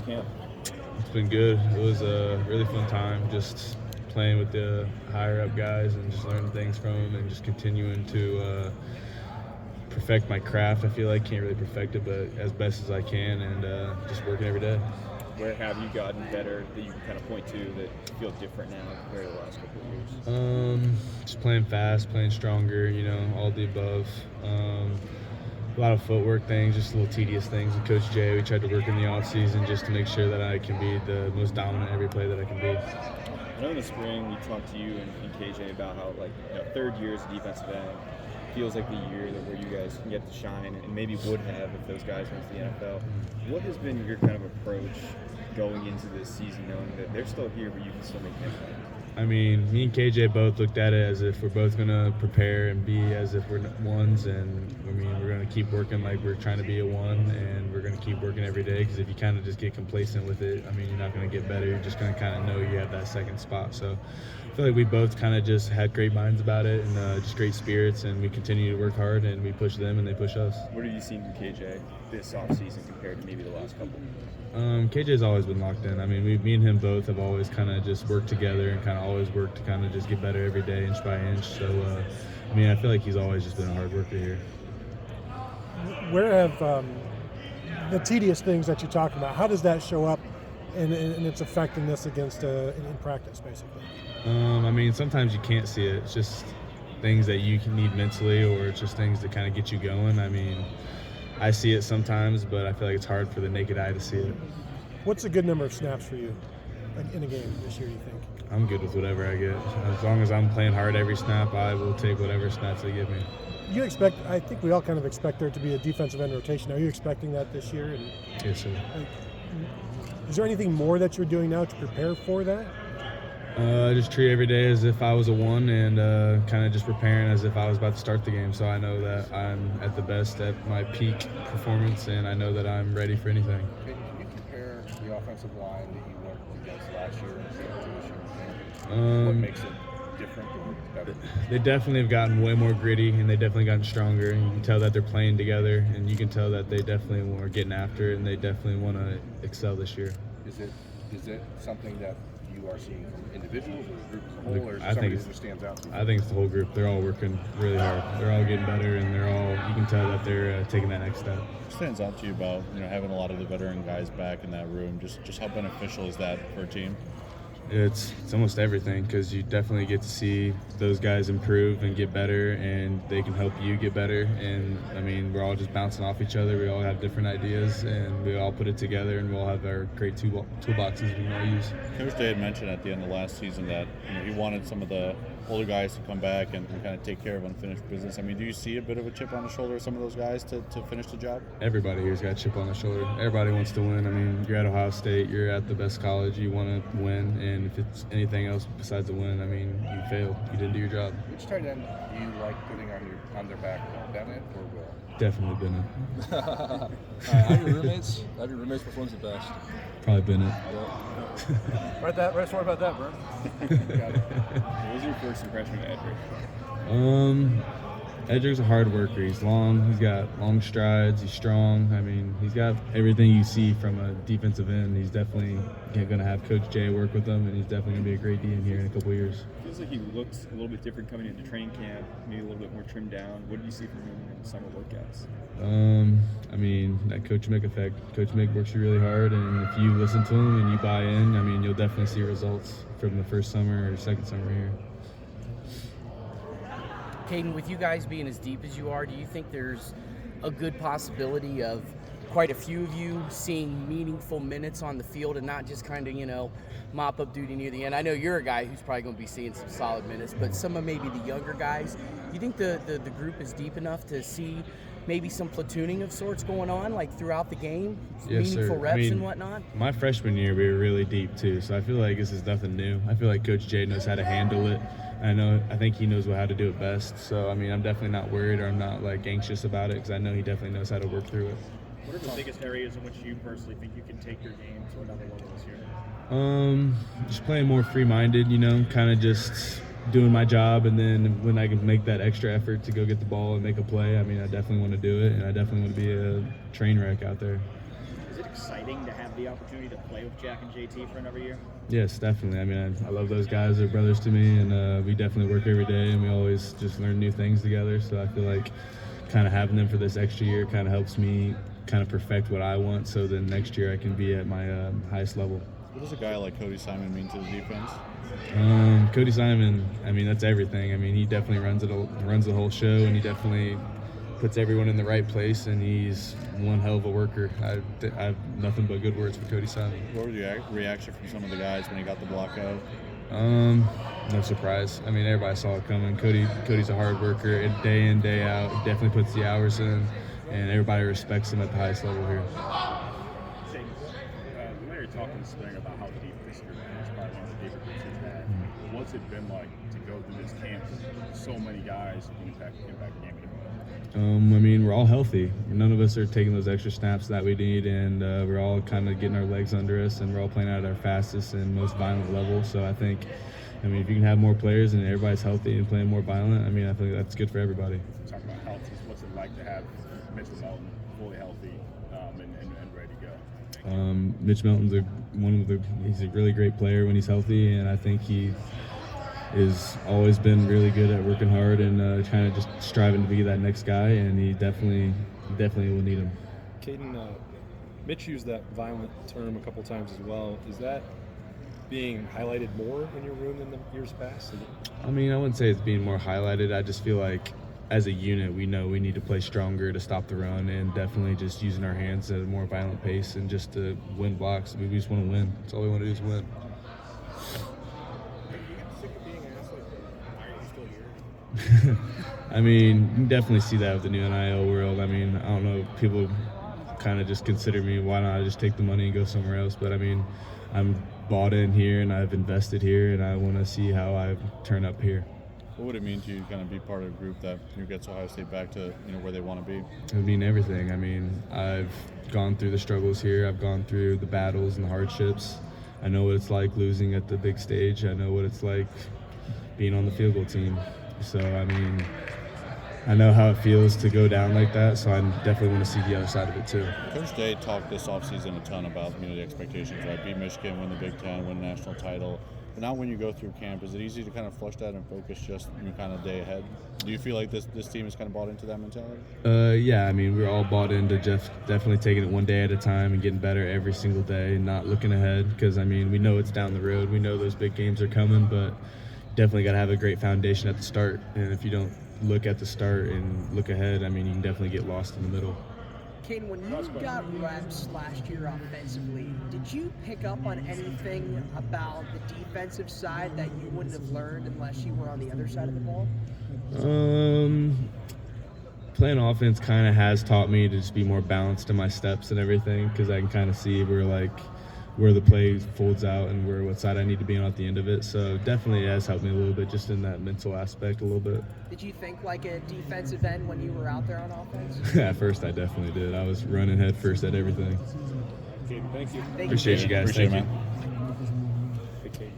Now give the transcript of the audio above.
camp? It's been good. It was a really fun time just playing with the higher up guys and just learning things from them and just continuing to perfect my craft. I feel like can't really perfect it, but as best as I can, and just working every day. Where have you gotten better that you can kind of point to that feel different now compared to the last couple of years? Just playing fast, playing stronger, all the above. A lot of footwork things, just little tedious things. With Coach Jay, we tried to work in the off season just to make sure that I can be the most dominant every play that I can be. I know in the spring we talked to you and KJ about how third year as a defensive end feels like the year that where you guys can get to shine and maybe would have if those guys went to the NFL. What has been your kind of approach going into this season, knowing that they're still here but you can still make an impact? I mean, me and KJ both looked at it as if we're both going to prepare and be as if we're ones, and I mean, we're going to keep working like we're trying to be a one, and we're going to keep working every day, because if you kind of just get complacent with it, I mean, you're not going to get better. You're just going to kind of know you have that second spot. So I feel like we both kind of just had great minds about it and just great spirits, and we continue to work hard, and we push them and they push us. What have you seen from KJ this offseason compared to maybe the last couple? KJ's always been locked in. I mean, me and him both have always kind of just worked together and kind of always worked to kind of just get better every day, inch by inch. So, I mean, I feel like he's always just been a hard worker here. Where have the tedious things that you're talking about, how does that show up in its effectiveness against in practice, basically? I mean, sometimes you can't see it. It's just things that you can need mentally, or it's just things that kind of get you going. I mean, I see it sometimes, but I feel like it's hard for the naked eye to see it. What's a good number of snaps for you in a game this year, do you think? I'm good with whatever I get. As long as I'm playing hard every snap, I will take whatever snaps they give me. I think we all kind of expect there to be a defensive end rotation. Are you expecting that this year? Yes, sir. Is there anything more that you're doing now to prepare for that? I just treat every day as if I was a one, and kind of just preparing as if I was about to start the game. So I know that I'm at the best at my peak performance, and I know that I'm ready for anything. Can you compare the offensive line that you went against last year and this year? What makes it different or better? They definitely have gotten way more gritty, and they definitely gotten stronger. And you can tell that they're playing together, and you can tell that they definitely are getting after it, and they definitely want to excel this year. Is it something that you are seeing from individuals or the group as a whole, or is I it somebody think who stands out to you? I think it's the whole group. They're all working really hard. They're all getting better, and you can tell that they're taking that next step. What stands out to you about having a lot of the veteran guys back in that room? Just how beneficial is that for a team? It's almost everything, because you definitely get to see those guys improve and get better, and they can help you get better. And I mean, we're all just bouncing off each other. We all have different ideas, and we all put it together, and we'll have our great toolboxes we can all use. Coach Day had mentioned at the end of last season that he wanted some of the older guys to come back and kind of take care of unfinished business. I mean, do you see a bit of a chip on the shoulder of some of those guys to finish the job? Everybody here's got a chip on their shoulder. Everybody wants to win. I mean, you're at Ohio State, you're at the best college, you want to win, and if it's anything else besides a win, I mean, you failed. You didn't do your job. Which tight end do you like putting on their back, Bennett or Will? Definitely Bennett. How are your roommates? Which one's the best? Probably Bennett. Write story about that, bro. What was your first impression of Edric? Edric's a hard worker. He's long. He's got long strides. He's strong. I mean, he's got everything you see from a defensive end. He's definitely going to have Coach Jay work with him, and he's definitely going to be a great DN here in a couple of years. Feels like he looks a little bit different coming into training camp, maybe a little bit more trimmed down. What did you see from him in the summer workouts? I mean, that Coach Mick effect. Coach Mick works you really hard, and if you listen to him and you buy in, I mean, you'll definitely see results from the first summer or second summer here. Caden, with you guys being as deep as you are, do you think there's a good possibility of quite a few of you seeing meaningful minutes on the field and not just kind of, mop-up duty near the end? I know you're a guy who's probably going to be seeing some solid minutes, but some of maybe the younger guys, do you think the group is deep enough to see maybe some platooning of sorts going on, like throughout the game, yes, meaningful sir. reps and whatnot? My freshman year, we were really deep too, so I feel like this is nothing new. I feel like Coach Jay knows how to handle it. I think he knows how to do it best. So, I mean, I'm definitely not worried, or I'm not anxious about it, because I know he definitely knows how to work through it. What are the biggest areas in which you personally think you can take your game to another level this year? Just playing more free-minded, kind of just doing my job, and then when I can make that extra effort to go get the ball and make a play, I mean, I definitely want to do it, and I definitely want to be a train wreck out there. Is it exciting to have the opportunity to play with Jack and JT for another year? Yes, definitely. I mean, I love those guys. They're brothers to me, and we definitely work every day, and we always just learn new things together. So I feel like kind of having them for this extra year kind of helps me kind of perfect what I want, so then next year I can be at my highest level. What does a guy like Cody Simon mean to the defense? Cody Simon, I mean, that's everything. I mean, he definitely runs the whole show, and he definitely puts everyone in the right place, and he's one hell of a worker. I have nothing but good words for Cody Simon. What was your reaction from some of the guys when he got the block out? No surprise. I mean, everybody saw it coming. Cody's a hard worker, and day in, day out. He definitely puts the hours in, and everybody respects him at the highest level here. We were talking this spring about how deep this group is, probably one of the deeper groups we've had. What's it been like to go through this camp with so many guys impact the game? I mean, we're all healthy. None of us are taking those extra snaps that we need, and we're all kind of getting our legs under us, and we're all playing at our fastest and most violent level. So I think, I mean, if you can have more players and everybody's healthy and playing more violent, I mean, I think that's good for everybody. Talk about health. What's it like to have Mitch Melton fully healthy and ready to go? Mitch Melton's he's a really great player when he's healthy, and I think he has always been really good at working hard and kind of just striving to be that next guy, and he definitely will need him. Caden, Mitch used that violent term a couple times as well. Is that being highlighted more in your room than the years past? I mean, I wouldn't say it's being more highlighted. I just feel like as a unit, we know we need to play stronger to stop the run, and definitely just using our hands at a more violent pace and just to win blocks. I mean, we just want to win. That's all we want to do is win. I mean, you can definitely see that with the new NIL world. I mean, I don't know, people kind of just consider me, why not I just take the money and go somewhere else? But I mean, I'm bought in here and I've invested here, and I want to see how I turn up here. What would it mean to you to kind of be part of a group that gets Ohio State back to where they want to be? It would mean everything. I mean, I've gone through the struggles here. I've gone through the battles and the hardships. I know what it's like losing at the big stage. I know what it's like being on the field goal team. So, I mean, I know how it feels to go down like that, so I definitely want to see the other side of it too. Coach Day talked this offseason a ton about the expectations, right? Beat Michigan, win the Big Ten, win a national title. But now when you go through camp, is it easy to kind of flush that and focus just kind of day ahead? Do you feel like this team is kind of bought into that mentality? Yeah, I mean, we're all bought into just definitely taking it one day at a time and getting better every single day and not looking ahead, because, I mean, we know it's down the road. We know those big games are coming, but definitely got to have a great foundation at the start. And if you don't look at the start and look ahead, I mean, you can definitely get lost in the middle. Caden, when you got reps last year offensively, did you pick up on anything about the defensive side that you wouldn't have learned unless you were on the other side of the ball? Playing offense kind of has taught me to just be more balanced in my steps and everything, because I can kind of see where the play folds out and what side I need to be on at the end of it. So definitely it has helped me a little bit just in that mental aspect a little bit. Did you think like a defensive end when you were out there on offense? At first I definitely did. I was running head first at everything. Okay, thank you. Appreciate you guys. Appreciate Thank it, you. Hey, Kate.